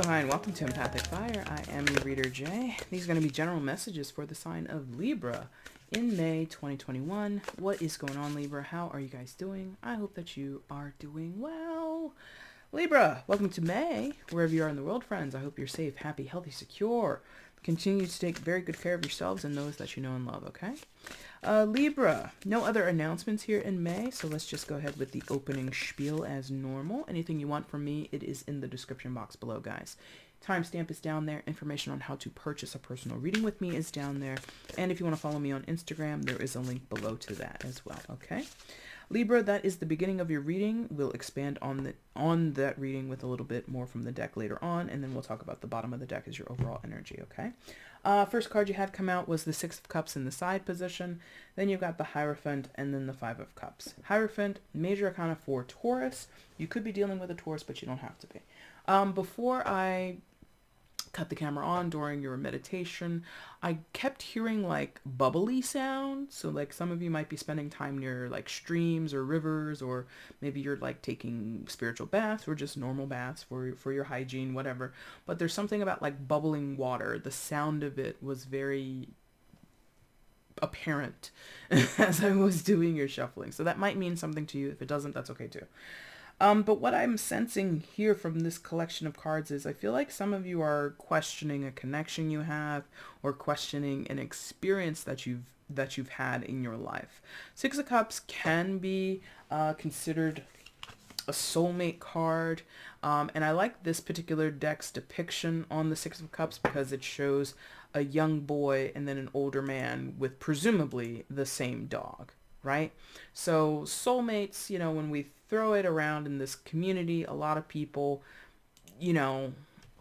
hi, and welcome to EmpathicFire. I am your reader, Jay. These are going to be general messages for the sign of Libra in May 2021. What is going on, Libra? How are you guys doing? I hope that you are doing well. Libra, welcome to May. Wherever you are in the world, friends, I hope you're safe, happy, healthy, secure. Continue to take very good care of yourselves and those that you know and love, okay? Libra, no other announcements here in May, so let's just go ahead with the opening spiel as normal. Anything you want from me, it is in the description box below, guys. Timestamp is down there. Information on how to purchase a personal reading with me is down there. And if you want to follow me on Instagram, there is a link below to that as well, okay? Libra, that is the beginning of your reading. We'll expand on that reading with a little bit more from the deck later on, and then we'll talk about the bottom of the deck as your overall energy, okay? First card you had come out was the Six of Cups in the side position. Then you've got the Hierophant and then the Five of Cups. Hierophant, major arcana for Taurus. You could be dealing with a Taurus, but you don't have to be. Before I cut the camera on during your meditation, I kept hearing like bubbly sounds. So like some of you might be spending time near like streams or rivers, or maybe you're like taking spiritual baths or just normal baths for your hygiene, whatever. But there's something about like bubbling water. The sound of it was very apparent as I was doing your shuffling. So that might mean something to you. If it doesn't, that's okay too. But what I'm sensing here from this collection of cards is I feel like some of you are questioning a connection you have, or questioning an experience that you've had in your life. Six of Cups can be considered a soulmate card, and I like this particular deck's depiction on the Six of Cups because it shows a young boy and then an older man with presumably the same dog, right? So soulmates, you know, when we throw it around in this community, a lot of people, you know,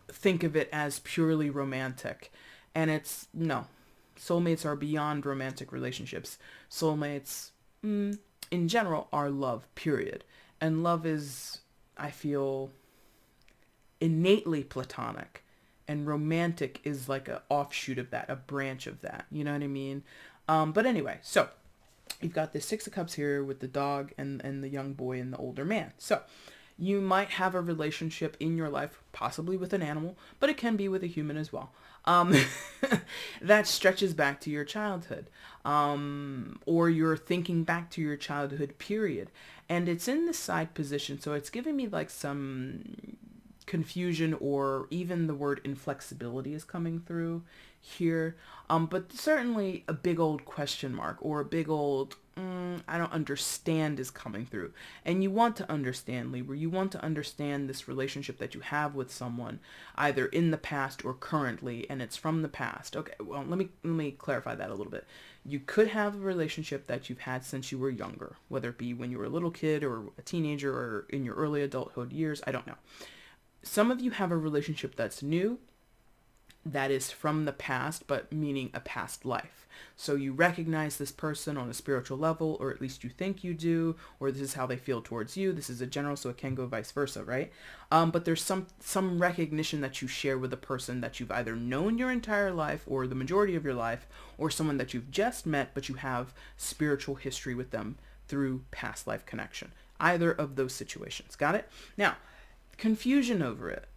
think of it as purely romantic. And it's, no. Soulmates are beyond romantic relationships. Soulmates, in general, are love, period. And love is, I feel, innately platonic. And romantic is like an offshoot of that, a branch of that. You know what I mean? But anyway, so you've got this Six of Cups here with the dog and the young boy and the older man. So you might have a relationship in your life, possibly with an animal, but it can be with a human as well, that stretches back to your childhood, or you're thinking back to your childhood period. And it's in the side position, so it's giving me like some confusion, or even the word inflexibility is coming through here, but certainly a big old question mark, or a big old I don't understand is coming through. And you want to understand, Libra. You want to understand this relationship that you have with someone, either in the past or currently, and it's from the past. Okay, well, let me clarify that a little bit. You could have a relationship that you've had since you were younger, whether it be when you were a little kid or a teenager or in your early adulthood years, I don't know. Some of you have a relationship that's new, that is from the past, but meaning a past life. So you recognize this person on a spiritual level, or at least you think you do, or this is how they feel towards you. This is a general, so it can go vice versa, right? But there's some recognition that you share with a person that you've either known your entire life, or the majority of your life, or someone that you've just met, but you have spiritual history with them through past life connection. Either of those situations. Got it? Now, confusion over it,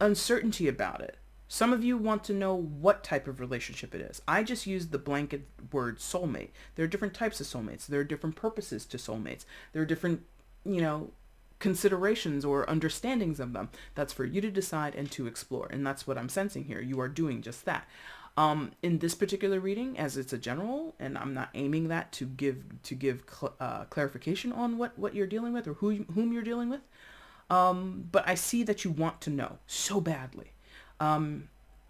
uncertainty about it. Some of you want to know what type of relationship it is. I just used the blanket word soulmate. There are different types of soulmates. There are different purposes to soulmates. There are different, you know, considerations or understandings of them. That's for you to decide and to explore. And that's what I'm sensing here. You are doing just that. In this particular reading, as it's a general, and I'm not aiming that to give clarification on what you're dealing with or whom you're dealing with, but I see that you want to know so badly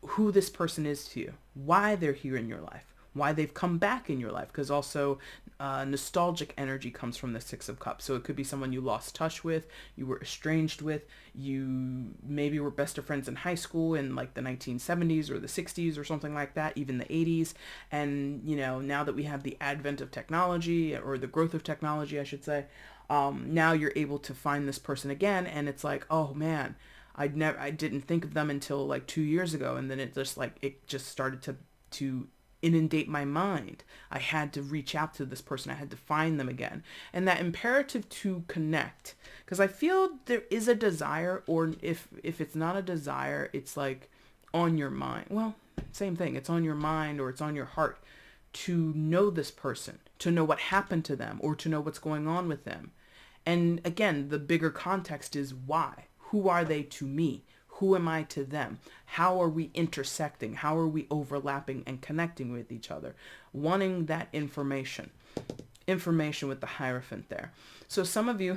who this person is to you, why they're here in your life, why they've come back in your life, because also nostalgic energy comes from the Six of Cups. So it could be someone you lost touch with, you were estranged with, you maybe were best of friends in high school in like the 1970s or the 60s or something like that, even the 80s. And, you know, now that we have the advent of technology, or the growth of technology, I should say, now you're able to find this person again, and it's like, oh man, I didn't think of them until like 2 years ago, and then it just started to inundate my mind. I had to reach out to this person. I had to find them again. And that imperative to connect, because I feel there is a desire, or if it's not a desire, it's like on your mind. Well, same thing. It's on your mind or it's on your heart to know this person, to know what happened to them, or to know what's going on with them. And again, the bigger context is why. Who are they to me? Who am I to them? How are we intersecting? How are we overlapping and connecting with each other? Wanting that information. Information with the Hierophant there. So some of you,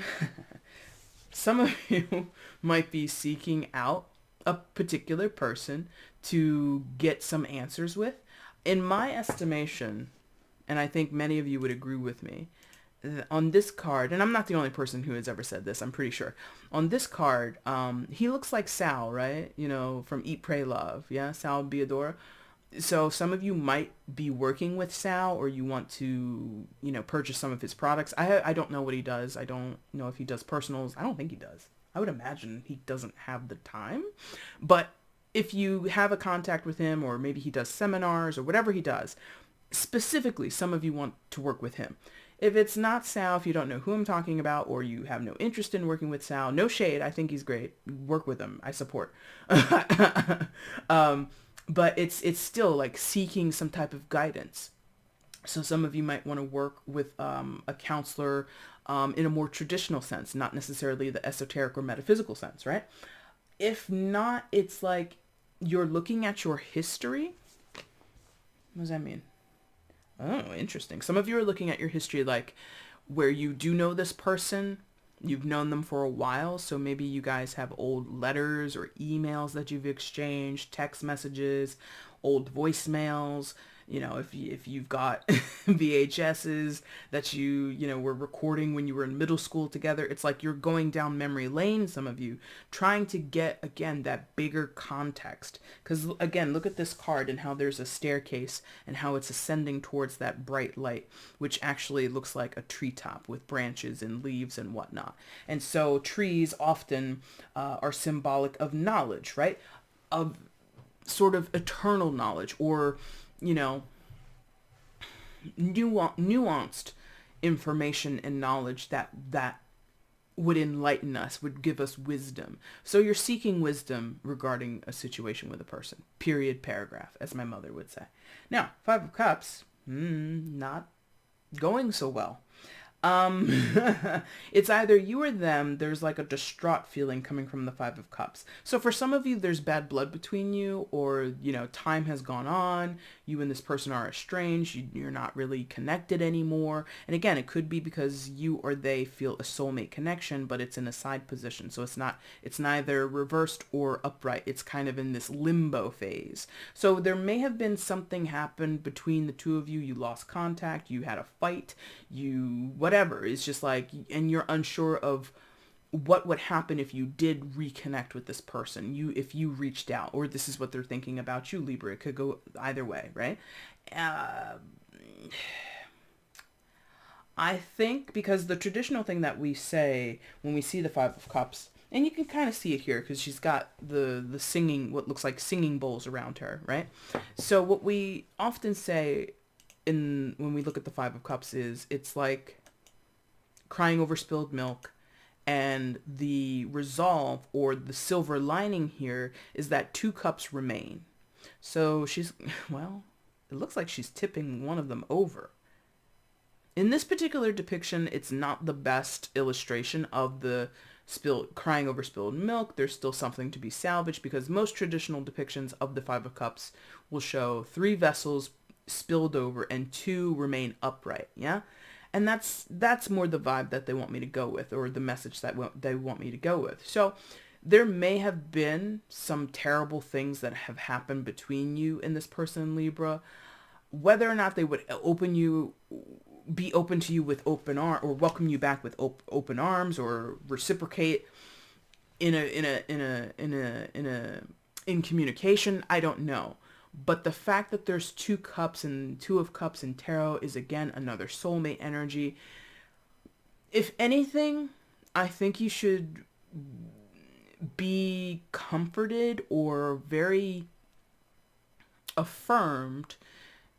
some of you might be seeking out a particular person to get some answers with. In my estimation, and I think many of you would agree with me, on this card, and I'm not the only person who has ever said this, I'm pretty sure. On this card, he looks like Sal, right? You know, from Eat, Pray, Love. Yeah, Sal Biadora. So some of you might be working with Sal, or you want to, you know, purchase some of his products. I don't know what he does. I don't know if he does personals. I don't think he does. I would imagine he doesn't have the time. But if you have a contact with him, or maybe he does seminars or whatever he does, specifically, some of you want to work with him. If it's not Sal, if you don't know who I'm talking about, or you have no interest in working with Sal, no shade. I think he's great. Work with him. I support. But it's still like seeking some type of guidance. So some of you might want to work with a counselor in a more traditional sense, not necessarily the esoteric or metaphysical sense, right? If not, it's like you're looking at your history. What does that mean? Oh, interesting. Some of you are looking at your history like where you do know this person. You've known them for a while. So maybe you guys have old letters or emails that you've exchanged, text messages, old voicemails. You know, if you've got VHSs that you know, were recording when you were in middle school together, it's like you're going down memory lane, some of you, trying to get, again, that bigger context. Because, again, look at this card and how there's a staircase and how it's ascending towards that bright light, which actually looks like a treetop with branches and leaves and whatnot. And so trees often are symbolic of knowledge, right? Of sort of eternal knowledge, or you know, nuanced information and knowledge that would enlighten us, would give us wisdom. So you're seeking wisdom regarding a situation with a person. Period, paragraph, as my mother would say. Now, Five of Cups, not going so well. It's either you or them. There's like a distraught feeling coming from the Five of Cups. So for some of you, there's bad blood between you, or, you know, time has gone on. You and this person are estranged. You're not really connected anymore. And again, it could be because you or they feel a soulmate connection, but it's in a side position. So it's neither reversed or upright. It's kind of in this limbo phase. So there may have been something happened between the two of you. You lost contact. You had a fight. Whatever. It's just like, and you're unsure of what would happen if you did reconnect with this person, if you reached out, or this is what they're thinking about you, Libra. It could go either way, right? I think because the traditional thing that we say when we see the Five of Cups, and you can kind of see it here because she's got the singing, what looks like singing bowls around her, right? So what we often say when we look at the Five of Cups is it's like crying over spilled milk, and the resolve or the silver lining here is that two cups remain. So well, it looks like she's tipping one of them over. In this particular depiction, it's not the best illustration of the crying over spilled milk. There's still something to be salvaged, because most traditional depictions of the Five of Cups will show 3 vessels spilled over and 2 remain upright. Yeah. And that's more the vibe that they want me to go with, or the message that they want me to go with. So there may have been some terrible things that have happened between you and this person, Libra. Whether or not they would be open to you with open arms, or welcome you back with open arms, or reciprocate in communication, I don't know. But the fact that there's 2 cups, and 2 of Cups in tarot is, again, another soulmate energy. If anything, I think you should be comforted or very affirmed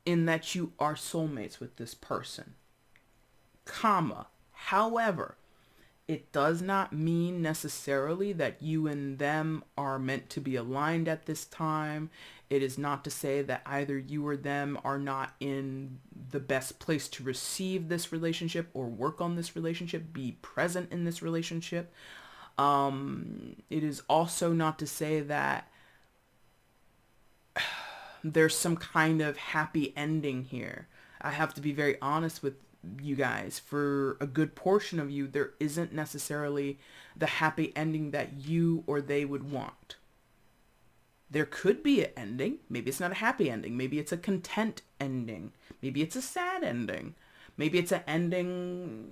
in that you are soulmates with this person, comma. However, it does not mean necessarily that you and them are meant to be aligned at this time. It is not to say that either you or them are not in the best place to receive this relationship or work on this relationship, be present in this relationship. It is also not to say that there's some kind of happy ending here. I have to be very honest with you guys. For a good portion of you, there isn't necessarily the happy ending that you or they would want. There could be an ending. Maybe it's not a happy ending. Maybe it's a content ending. Maybe it's a sad ending. Maybe it's an ending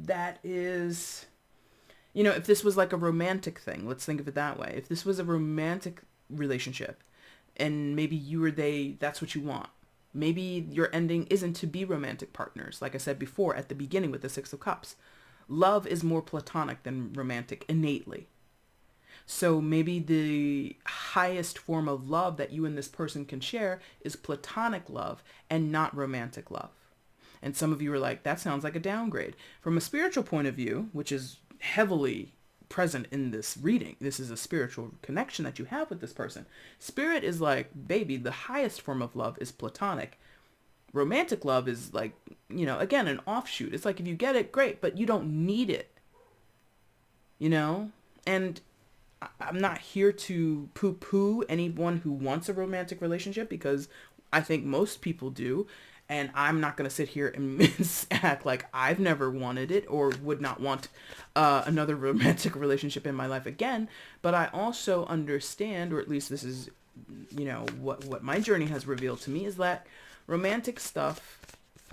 that is, if this was like a romantic thing, let's think of it that way. If this was a romantic relationship and maybe you or they, that's what you want. Maybe your ending isn't to be romantic partners. Like I said before at the beginning with the Six of Cups, love is more platonic than romantic innately. So maybe the highest form of love that you and this person can share is platonic love and not romantic love. And some of you are like, that sounds like a downgrade. From a spiritual point of view, which is heavily present in this reading, this is a spiritual connection that you have with this person. Spirit is like, baby, the highest form of love is platonic. Romantic love is like, again, an offshoot. It's like if you get it, great, but you don't need it. And I'm not here to poo-poo anyone who wants a romantic relationship, because I think most people do. And I'm not going to sit here and act like I've never wanted it or would not want another romantic relationship in my life again. But I also understand, or at least this is, what my journey has revealed to me, is that romantic stuff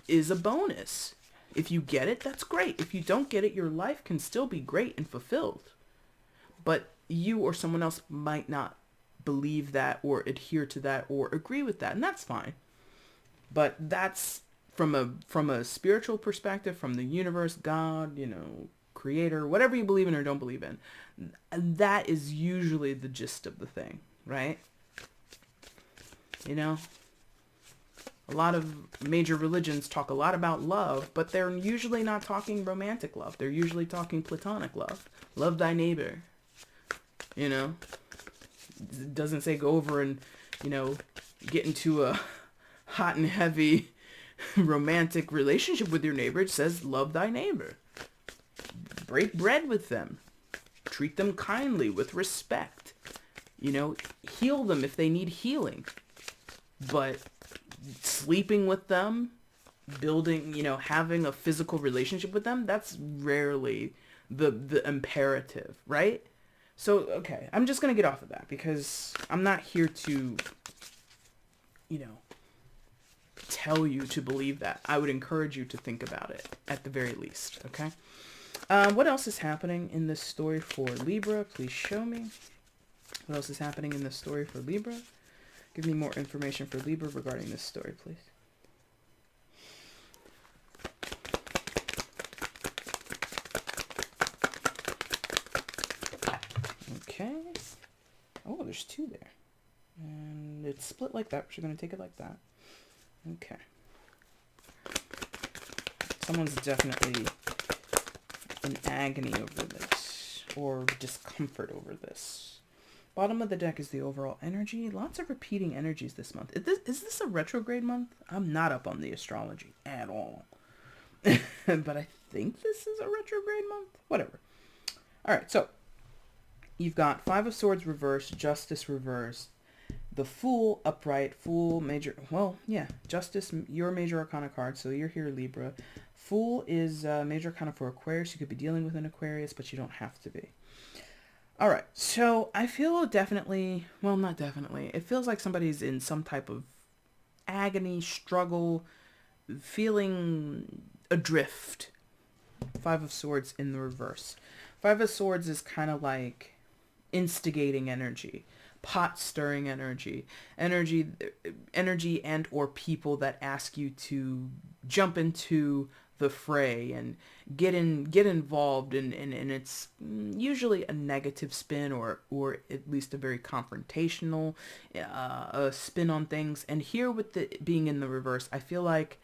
is a bonus. If you get it, that's great. If you don't get it, your life can still be great and fulfilled. But you or someone else might not believe that or adhere to that or agree with that, and that's fine. But that's from a spiritual perspective, from the universe, God, creator, whatever you believe in or don't believe in. That is usually the gist of the thing, right? A lot of major religions talk a lot about love, but they're usually not talking romantic love. They're usually talking platonic love. Love thy neighbor. It doesn't say go over and, get into a hot and heavy romantic relationship with your neighbor. It says love thy neighbor. Break bread with them. Treat them kindly, with respect. Heal them if they need healing. But sleeping with them, building, having a physical relationship with them, that's rarely the imperative, right? So, okay, I'm just going to get off of that because I'm not here to, tell you to believe that. I would encourage you to think about it at the very least, okay? What else is happening in this story for Libra? Please show me. What else is happening in this story for Libra? Give me more information for Libra regarding this story, please. Okay. Oh, there's two there. And it's split like that. We're going to take it like that. Okay. Someone's definitely in agony over this, or discomfort over this. Bottom of the deck is the overall energy. Lots of repeating energies this month. Is this a retrograde month? I'm not up on the astrology at all. But I think this is a retrograde month. Whatever. All right, so you've got Five of Swords reversed, Justice reversed, the Fool upright, Fool major, Justice, your major arcana card, so you're here, Libra. Fool is major arcana for Aquarius. You could be dealing with an Aquarius, but you don't have to be. All right, so I feel definitely, well, not definitely, it feels like somebody's in some type of agony, struggle, feeling adrift. Five of Swords in the reverse. Five of Swords is kind of like instigating energy, pot stirring energy and or people that ask you to jump into the fray and get involved and it's usually a negative spin or at least a very confrontational spin on things. And here with the being in the reverse, I feel like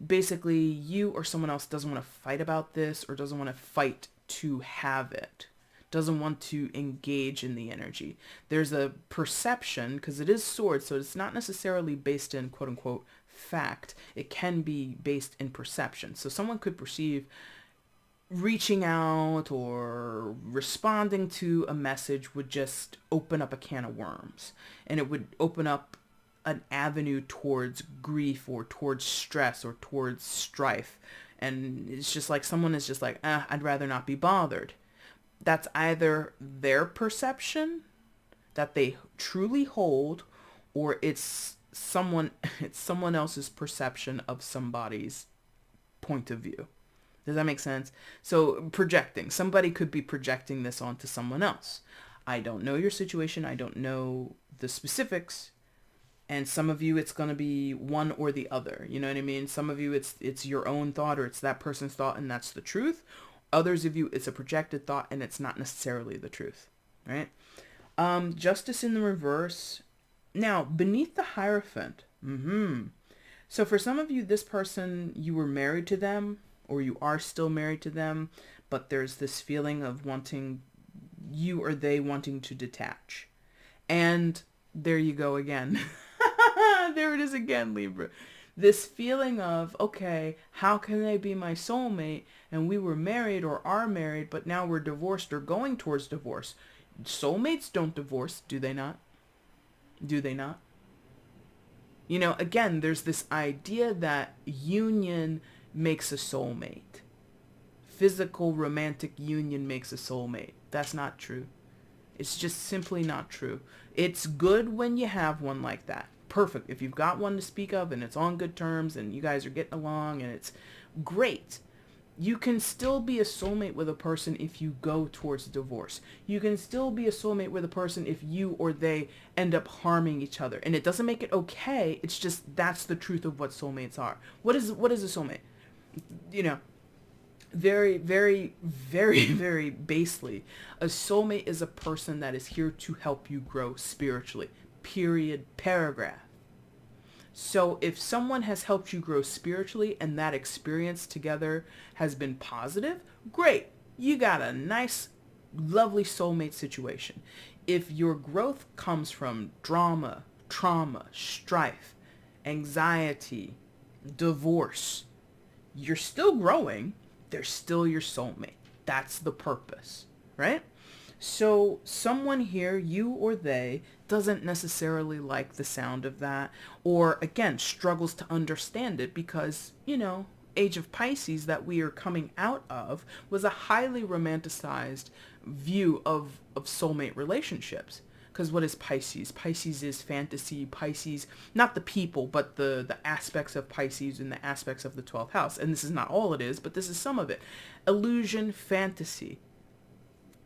basically you or someone else doesn't want to fight about this or doesn't want to fight to have it, doesn't want to engage in the energy. There's a perception, because it is swords, so it's not necessarily based in quote unquote fact. It can be based in perception. So someone could perceive reaching out or responding to a message would just open up a can of worms, and it would open up an avenue towards grief or towards stress or towards strife. And it's just like someone is just like, I'd rather not be bothered. That's either their perception that they truly hold, or it's someone else's perception of somebody's point of view. Does that make sense? So projecting. Somebody could be projecting this onto someone else. I don't know your situation. I don't know the specifics. And some of you, it's going to be one or the other. You know what I mean? Some of you, it's your own thought, or it's that person's thought, and that's the truth. Others of you, it's a projected thought, and it's not necessarily the truth, right? Justice in the reverse. Now, beneath the Hierophant. So for some of you, this person, you were married to them, or you are still married to them, but there's this feeling of wanting, you or they wanting to detach. And there you go again. There it is again, Libra. This feeling of, okay, how can they be my soulmate? And we were married or are married, but now we're divorced or going towards divorce. Soulmates don't divorce, do they not? Do they not? You know, again, there's this idea that union makes a soulmate. Physical romantic union makes a soulmate. That's not true. It's just simply not true. It's good when you have one like that. Perfect. If you've got one to speak of and it's on good terms and you guys are getting along and it's great. You can still be a soulmate with a person if you go towards divorce. You can still be a soulmate with a person if you or they end up harming each other. And it doesn't make it okay. It's just that's the truth of what soulmates are. What is a soulmate? You know, very, very, very, very basely, a soulmate is a person that is here to help you grow spiritually. Period. Paragraph. So if someone has helped you grow spiritually and that experience together has been positive, great. You got a nice, lovely soulmate situation. If your growth comes from drama, trauma, strife, anxiety, divorce, you're still growing. They're still your soulmate. That's the purpose, right? So someone here, you or they, doesn't necessarily like the sound of that, or again, struggles to understand it because, you know, age of Pisces that we are coming out of was a highly romanticized view of soulmate relationships. Because what is Pisces? Pisces is fantasy. Pisces, not the people, but the aspects of Pisces and the aspects of the 12th house. And this is not all it is, but this is some of it. Illusion, fantasy.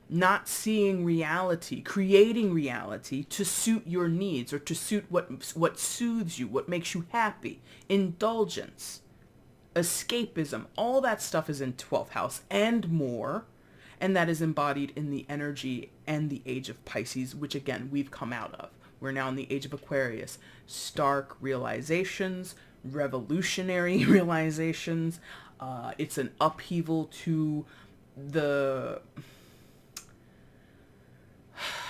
Not seeing reality, creating reality to suit your needs or to suit what soothes you, what makes you happy. Indulgence, escapism, all that stuff is in 12th house and more. And that is embodied in the energy and the age of Pisces, which again, we've come out of. We're now in the age of Aquarius. Stark realizations, revolutionary realizations. It's an upheaval to the...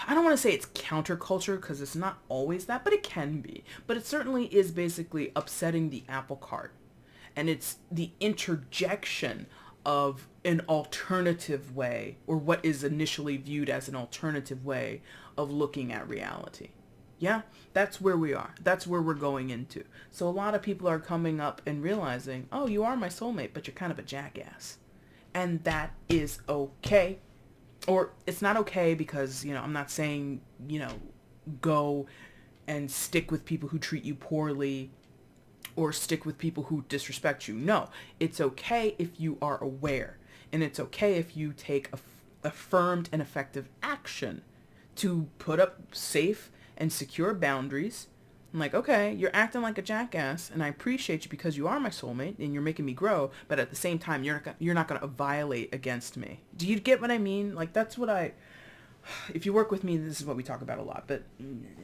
I don't want to say it's counterculture because it's not always that, but it can be. But it certainly is basically upsetting the apple cart. And it's the interjection of an alternative way, or what is initially viewed as an alternative way of looking at reality. Yeah, that's where we are. That's where we're going into. So a lot of people are coming up and realizing, oh, you are my soulmate, but you're kind of a jackass. And that is okay. Or it's not okay because, you know, I'm not saying, you know, go and stick with people who treat you poorly or stick with people who disrespect you. No, it's okay if you are aware. And it's okay if you take affirmed and effective action to put up safe and secure boundaries, I'm like, okay, you're acting like a jackass, and I appreciate you because you are my soulmate and you're making me grow, but at the same time, you're not going to violate against me. Do you get what I mean? Like, that's what if you work with me, this is what we talk about a lot. But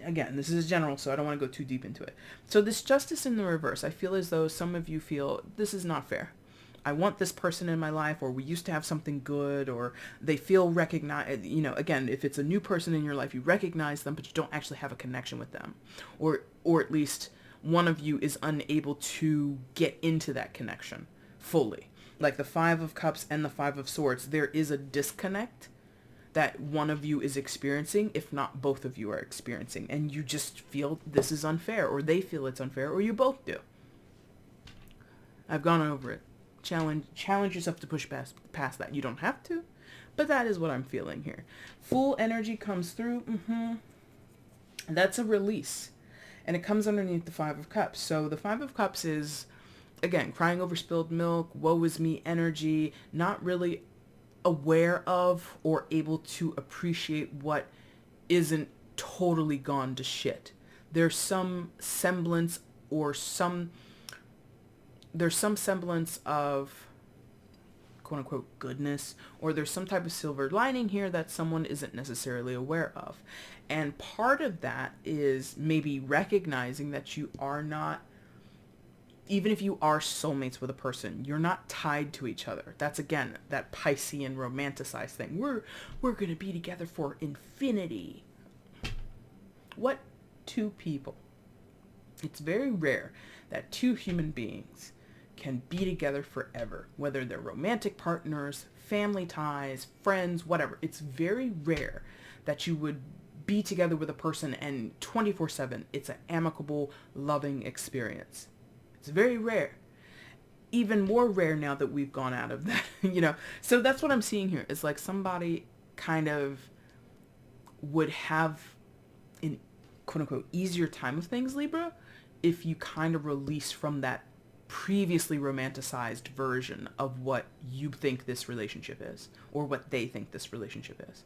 again, this is general, so I don't want to go too deep into it. So this justice in the reverse, I feel as though some of you feel this is not fair. I want this person in my life, or we used to have something good, or they feel recognized. Again, if it's a new person in your life, you recognize them, but you don't actually have a connection with them, or at least one of you is unable to get into that connection fully. Like the Five of Cups and the Five of Swords, there is a disconnect that one of you is experiencing, if not both of you are experiencing, and you just feel this is unfair, or they feel it's unfair, or you both do. I've gone over it. Challenge yourself to push past that. You don't have to, but that is what I'm feeling here. Full energy comes through. That's a release, and it comes underneath the Five of Cups. So the Five of Cups is, again, crying over spilled milk, woe is me energy, not really aware of or able to appreciate what isn't totally gone to shit. There's some semblance of quote unquote goodness, or there's some type of silver lining here that someone isn't necessarily aware of. And part of that is maybe recognizing that you are not, even if you are soulmates with a person, you're not tied to each other. That's, again, that Piscean romanticized thing. We're going to be together for infinity. What two people? It's very rare that two human beings can be together forever, whether they're romantic partners, family ties, friends, whatever. It's very rare that you would be together with a person and 24/7, it's an amicable, loving experience. It's very rare. Even more rare now that we've gone out of that, So that's what I'm seeing here. It's like somebody kind of would have an quote unquote easier time of things, Libra, if you kind of release from that previously romanticized version of what you think this relationship is, or what they think this relationship is.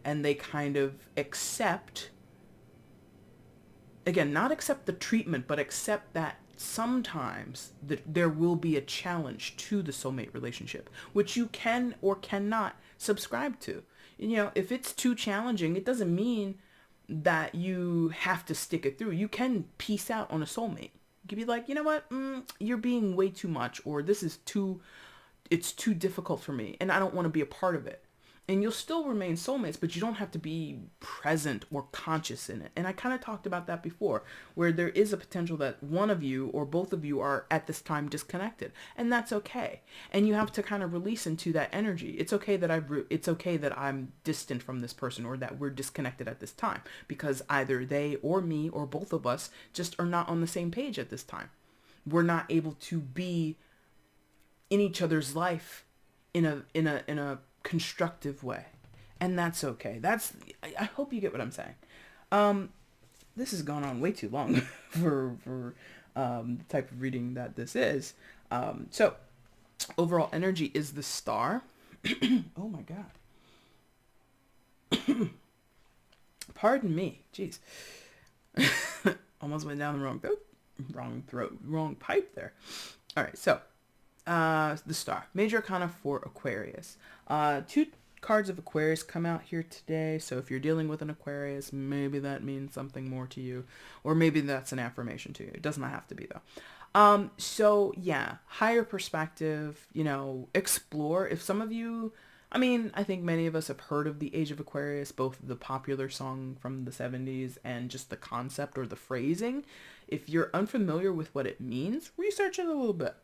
And they kind of accept, again, not accept the treatment, but accept that sometimes there will be a challenge to the soulmate relationship, which you can or cannot subscribe to. If it's too challenging, it doesn't mean that you have to stick it through. You can peace out on a soulmate. You can be like, you know what, you're being way too much, or it's too difficult for me, and I don't want to be a part of it. And you'll still remain soulmates, but you don't have to be present or conscious in it. And I kind of talked about that before, where there is a potential that one of you or both of you are at this time disconnected, and that's okay. And you have to kind of release into that energy. It's okay that I'm distant from this person, or that we're disconnected at this time, because either they or me or both of us just are not on the same page at this time. We're not able to be in each other's life in a constructive way, and that's okay. I hope you get what I'm saying. This has gone on way too long for the type of reading that this is. So overall energy is the Star. Oh my god. Pardon me. Jeez. Almost went down the wrong pipe there. All right, so the Star, Major Arcana for Aquarius. Two cards of Aquarius come out here today, so if you're dealing with an Aquarius, maybe that means something more to you, or maybe that's an affirmation to you. It does not have to be, though. So yeah, higher perspective, explore. If some of you, I think many of us have heard of the Age of Aquarius, both the popular song from the 70s and just the concept or the phrasing. If you're unfamiliar with what it means, research it a little bit.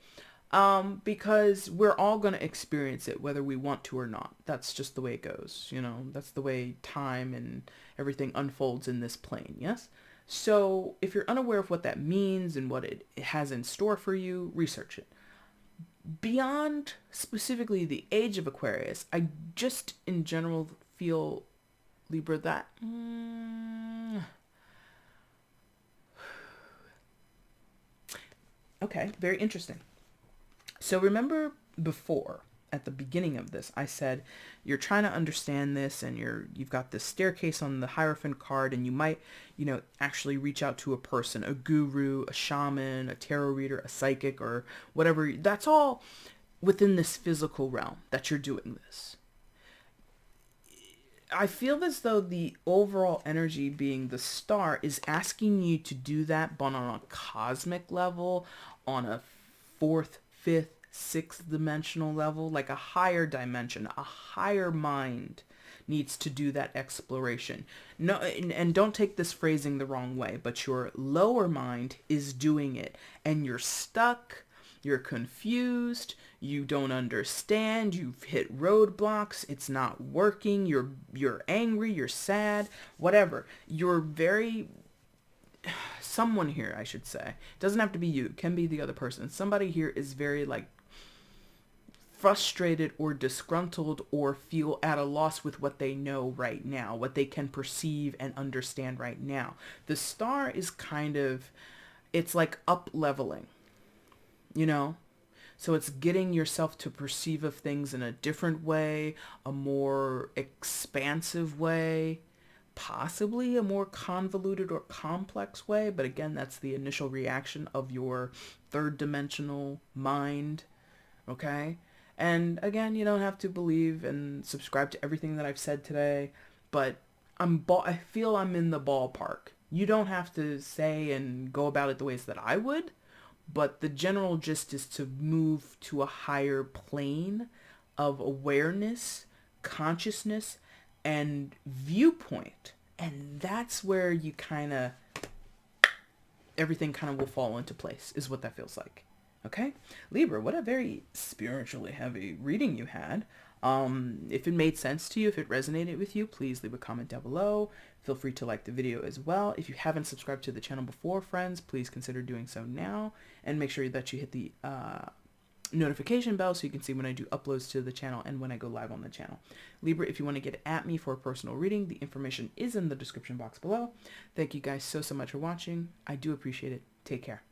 Because we're all going to experience it, whether we want to or not. That's just the way it goes. That's the way time and everything unfolds in this plane. Yes. So if you're unaware of what that means and what it has in store for you, research it. Beyond specifically the Age of Aquarius, I just in general feel, Libra, that okay, very interesting. So remember before, at the beginning of this, I said, you're trying to understand this, and you've got this staircase on the Hierophant card, and you might, actually reach out to a person, a guru, a shaman, a tarot reader, a psychic, or whatever. That's all within this physical realm that you're doing this. I feel as though the overall energy being the star is asking you to do that, but on a cosmic level, on a fourth, fifth, sixth dimensional level, like a higher dimension, a higher mind needs to do that exploration. No, and don't take this phrasing the wrong way, but your lower mind is doing it, and you're stuck. You're confused, you don't understand, you've hit roadblocks, it's not working, you're angry, you're sad, whatever. You're very, someone here, I should say. It doesn't have to be you, it can be the other person. Somebody here is very frustrated or disgruntled or feel at a loss with what they know right now, what they can perceive and understand right now. The star is it's like up leveling. So it's getting yourself to perceive of things in a different way, a more expansive way, possibly a more convoluted or complex way. But again, that's the initial reaction of your third dimensional mind. Okay. And again, you don't have to believe and subscribe to everything that I've said today, but I feel I'm in the ballpark. You don't have to say and go about it the ways that I would. But the general gist is to move to a higher plane of awareness, consciousness, and viewpoint. And that's where everything will fall into place, is what that feels like. Okay? Libra, what a very spiritually heavy reading you had. If it made sense to you, if it resonated with you, please leave a comment down below. Feel free to like the video as well. If you haven't subscribed to the channel before, friends, please consider doing so now. And make sure that you hit the notification bell so you can see when I do uploads to the channel and when I go live on the channel. Libra, if you want to get at me for a personal reading, the information is in the description box below. Thank you guys so much for watching. I do appreciate it. Take care.